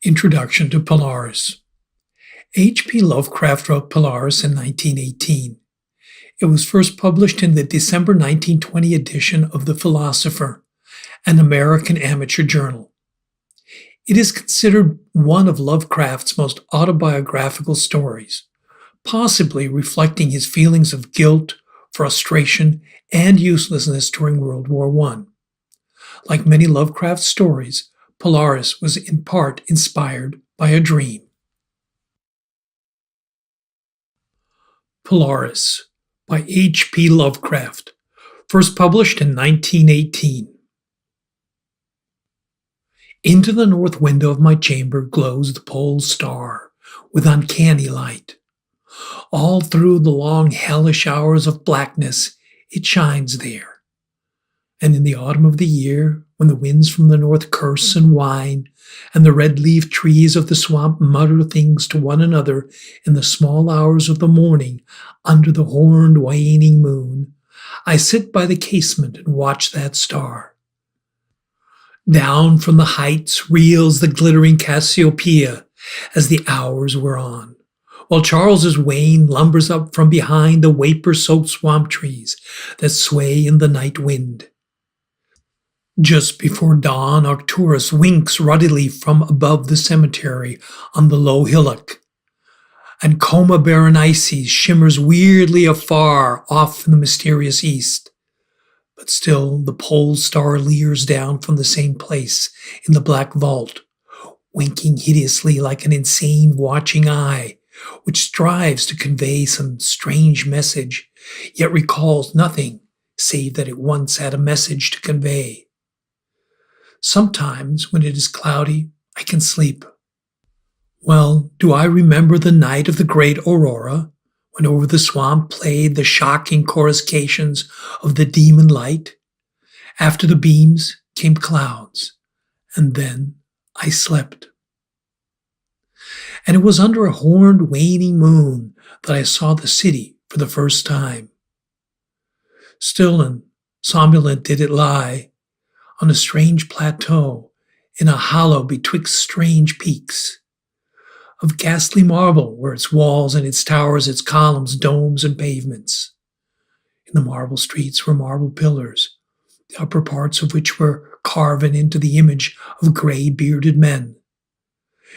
Introduction to Polaris. H.P. Lovecraft wrote Polaris in 1918. It was first published in the December 1920 edition of The Philosopher, an American amateur journal. It is considered one of Lovecraft's most autobiographical stories, possibly reflecting his feelings of guilt, frustration, and uselessness during World War I. Like many Lovecraft stories, Polaris was in part inspired by a dream. Polaris by H.P. Lovecraft, first published in 1918. Into the north window of my chamber glows the pole star with uncanny light. All through the long hellish hours of blackness it shines there. And in the autumn of the year, when the winds from the north curse and whine, and the red-leaved trees of the swamp mutter things to one another in the small hours of the morning under the horned waning moon, I sit by the casement and watch that star. Down from the heights reels the glittering Cassiopeia as the hours wear on, while Charles's Wain lumbers up from behind the vapor-soaked swamp trees that sway in the night wind. Just before dawn, Arcturus winks ruddily from above the cemetery on the low hillock, and Coma Berenices shimmers weirdly afar off in the mysterious east. But still the pole star leers down from the same place in the black vault, winking hideously like an insane watching eye, which strives to convey some strange message, yet recalls nothing save that it once had a message to convey. Sometimes, when it is cloudy, I can sleep. Well, do I remember the night of the great aurora, when over the swamp played the shocking coruscations of the demon light? After the beams came clouds, and then I slept. And it was under a horned waning moon that I saw the city for the first time. Still and somnolent did it lie, on a strange plateau, in a hollow betwixt strange peaks. Of ghastly marble were its walls and its towers, its columns, domes, and pavements. In the marble streets were marble pillars, the upper parts of which were carven into the image of grey-bearded men.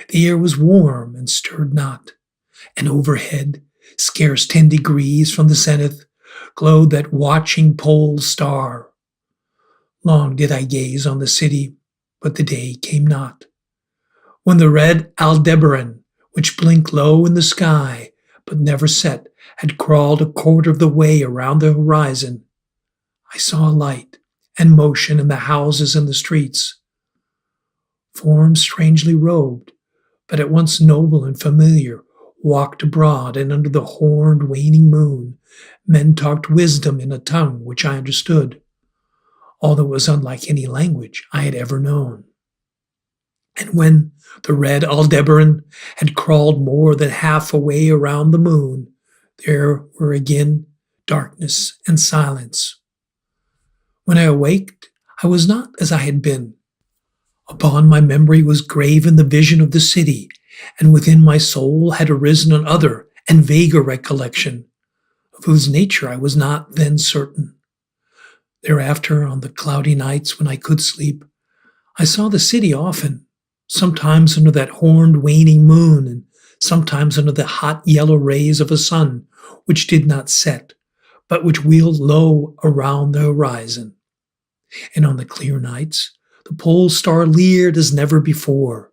The air was warm and stirred not, and overhead, scarce 10 degrees from the zenith, glowed that watching pole star. Long did I gaze on the city, but the day came not. When the red Aldebaran, which blinked low in the sky, but never set, had crawled a quarter of the way around the horizon, I saw a light and motion in the houses and the streets. Forms strangely robed, but at once noble and familiar, walked abroad, and under the horned waning moon, men talked wisdom in a tongue which I understood, although it was unlike any language I had ever known. And when the red Aldebaran had crawled more than half a way around the moon, there were again darkness and silence. When I awaked, I was not as I had been. Upon my memory was graven the vision of the city, and within my soul had arisen another and vaguer recollection, of whose nature I was not then certain. Thereafter, on the cloudy nights when I could sleep, I saw the city often, sometimes under that horned waning moon, and sometimes under the hot yellow rays of a sun which did not set, but which wheeled low around the horizon. And on the clear nights, the pole star leered as never before.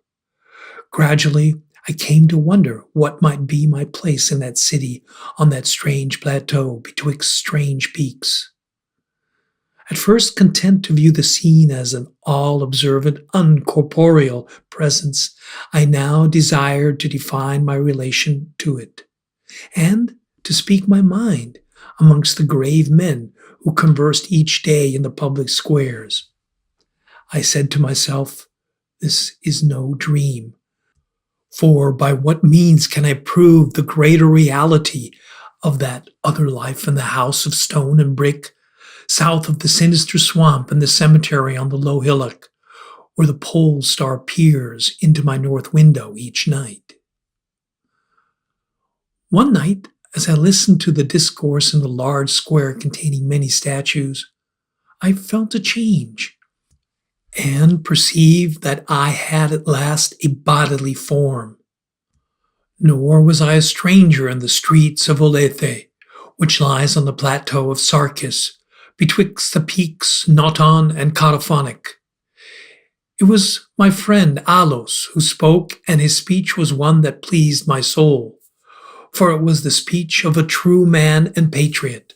Gradually, I came to wonder what might be my place in that city on that strange plateau betwixt strange peaks. At first content to view the scene as an all-observant, uncorporeal presence, I now desired to define my relation to it, and to speak my mind amongst the grave men who conversed each day in the public squares. I said to myself, this is no dream, for by what means can I prove the greater reality of that other life in the house of stone and brick, south of the sinister swamp and the cemetery on the low hillock, where the pole star peers into my north window each night. One night, as I listened to the discourse in the large square containing many statues, I felt a change and perceived that I had at last a bodily form. Nor was I a stranger in the streets of Olethe, which lies on the plateau of Sarkis, betwixt the peaks Noton and Cataphonic. It was my friend Alos who spoke, and his speech was one that pleased my soul, for it was the speech of a true man and patriot.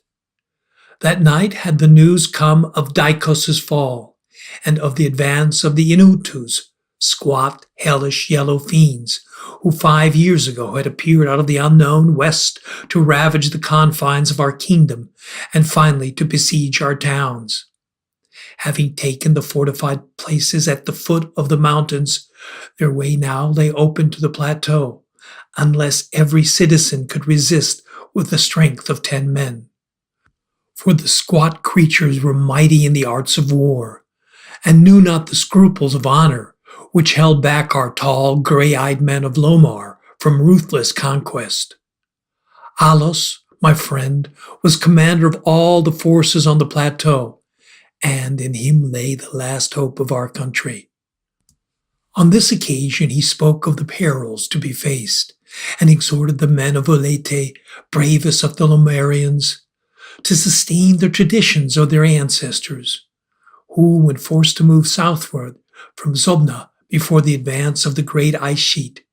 That night had the news come of Dikos' fall, and of the advance of the Inutus, squat, hellish, yellow fiends, who 5 years ago had appeared out of the unknown west to ravage the confines of our kingdom, and finally to besiege our towns. Having taken the fortified places at the foot of the mountains, their way now lay open to the plateau, unless every citizen could resist with the strength of 10 men. For the squat creatures were mighty in the arts of war, and knew not the scruples of honor, which held back our tall, gray-eyed men of Lomar from ruthless conquest. Alos, my friend, was commander of all the forces on the plateau, and in him lay the last hope of our country. On this occasion he spoke of the perils to be faced, and exhorted the men of Olethe, bravest of the Lomarians, to sustain the traditions of their ancestors, who, when forced to move southward from Zobna before the advance of the great ice sheet,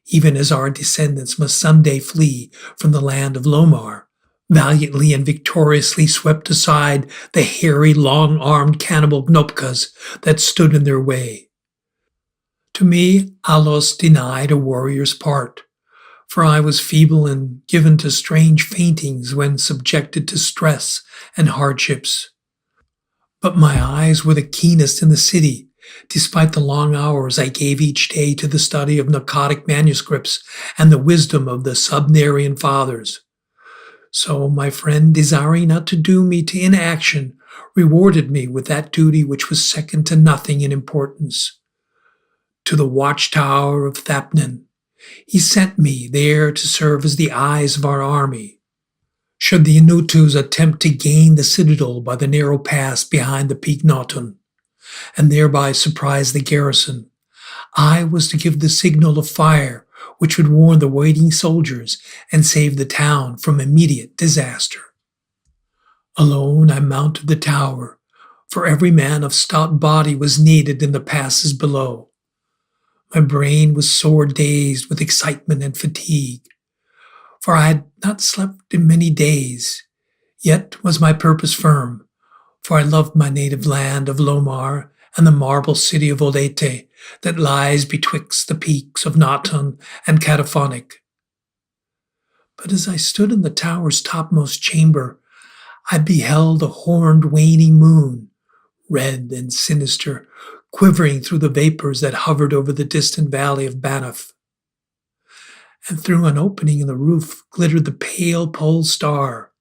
even as our descendants must someday flee from the land of Lomar, valiantly and victoriously swept aside the hairy, long-armed cannibal Gnopkas that stood in their way. To me, Alos denied a warrior's part, for I was feeble and given to strange faintings when subjected to stress and hardships. But my eyes were the keenest in the city, despite the long hours I gave each day to the study of narcotic manuscripts and the wisdom of the Subnarian fathers. So my friend, desiring not to doom me to inaction, rewarded me with that duty which was second to nothing in importance. To the watchtower of Thapnan, he sent me there to serve as the eyes of our army. Should the Inutus attempt to gain the citadel by the narrow pass behind the peak Noton, and thereby surprise the garrison, I was to give the signal of fire which would warn the waiting soldiers and save the town from immediate disaster. Alone I mounted the tower, for every man of stout body was needed in the passes below. My brain was sore dazed with excitement and fatigue, for I had not slept in many days, yet was my purpose firm, for I loved my native land of Lomar and the marble city of Olethe that lies betwixt the peaks of Noton and Cataphonic. But as I stood in the tower's topmost chamber, I beheld a horned waning moon, red and sinister, quivering through the vapors that hovered over the distant valley of Banff. And through an opening in the roof glittered the pale pole star,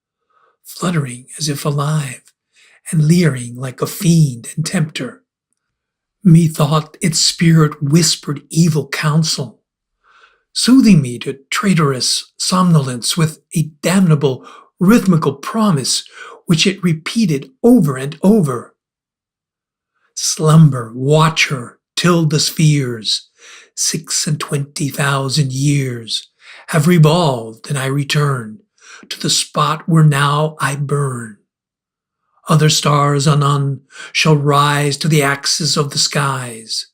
fluttering as if alive, and leering like a fiend and tempter. Methought its spirit whispered evil counsel, soothing me to traitorous somnolence with a damnable rhythmical promise which it repeated over and over. Slumber, watcher, till the spheres, 26,000 years, have revolved, and I return to the spot where now I burn. Other stars anon shall rise to the axis of the skies,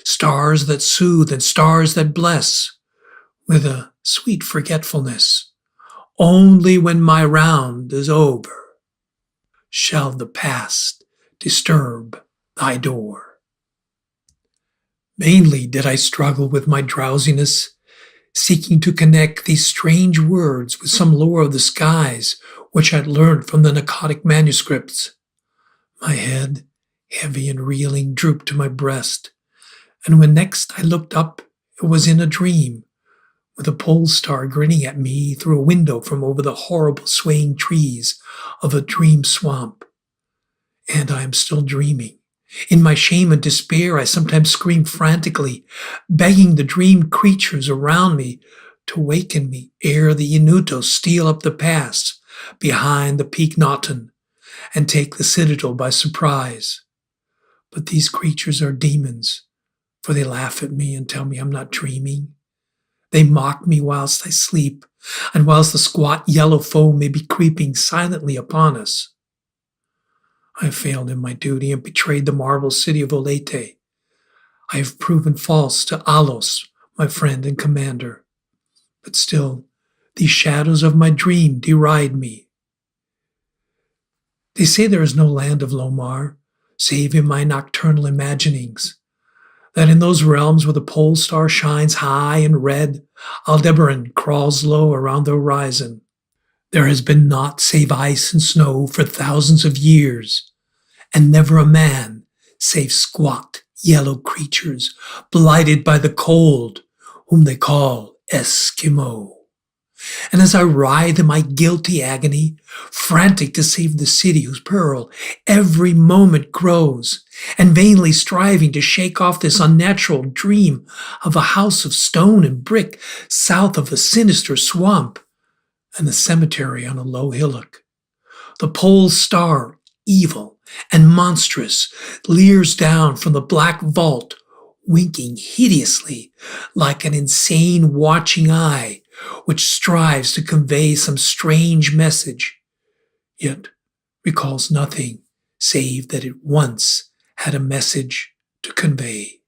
stars that soothe and stars that bless, with a sweet forgetfulness. Only when my round is over shall the past disturb thy door. Vainly did I struggle with my drowsiness, seeking to connect these strange words with some lore of the skies which I'd learned from the narcotic manuscripts. My head, heavy and reeling, drooped to my breast, and when next I looked up, it was in a dream, with a pole star grinning at me through a window from over the horrible swaying trees of a dream swamp. And I am still dreaming, In my shame and despair, I sometimes scream frantically, begging the dreamed creatures around me to waken me ere the Inutos steal up the pass behind the Peak Naughton and take the citadel by surprise. But these creatures are demons, for they laugh at me and tell me I'm not dreaming. They mock me whilst I sleep, and whilst the squat yellow foe may be creeping silently upon us. I have failed in my duty and betrayed the marble city of Olete. I have proven false to Alos, my friend and commander. But still, these shadows of my dream deride me. They say there is no land of Lomar, save in my nocturnal imaginings, that in those realms where the pole star shines high and red, Aldebaran crawls low around the horizon. There has been naught save ice and snow for thousands of years, and never a man save squat, yellow creatures, blighted by the cold, whom they call Eskimo. And as I writhe in my guilty agony, frantic to save the city whose peril every moment grows, and vainly striving to shake off this unnatural dream of a house of stone and brick south of a sinister swamp and the cemetery on a low hillock, the pole star, evil and monstrous, leers down from the black vault, winking hideously like an insane watching eye which strives to convey some strange message, yet recalls nothing save that it once had a message to convey.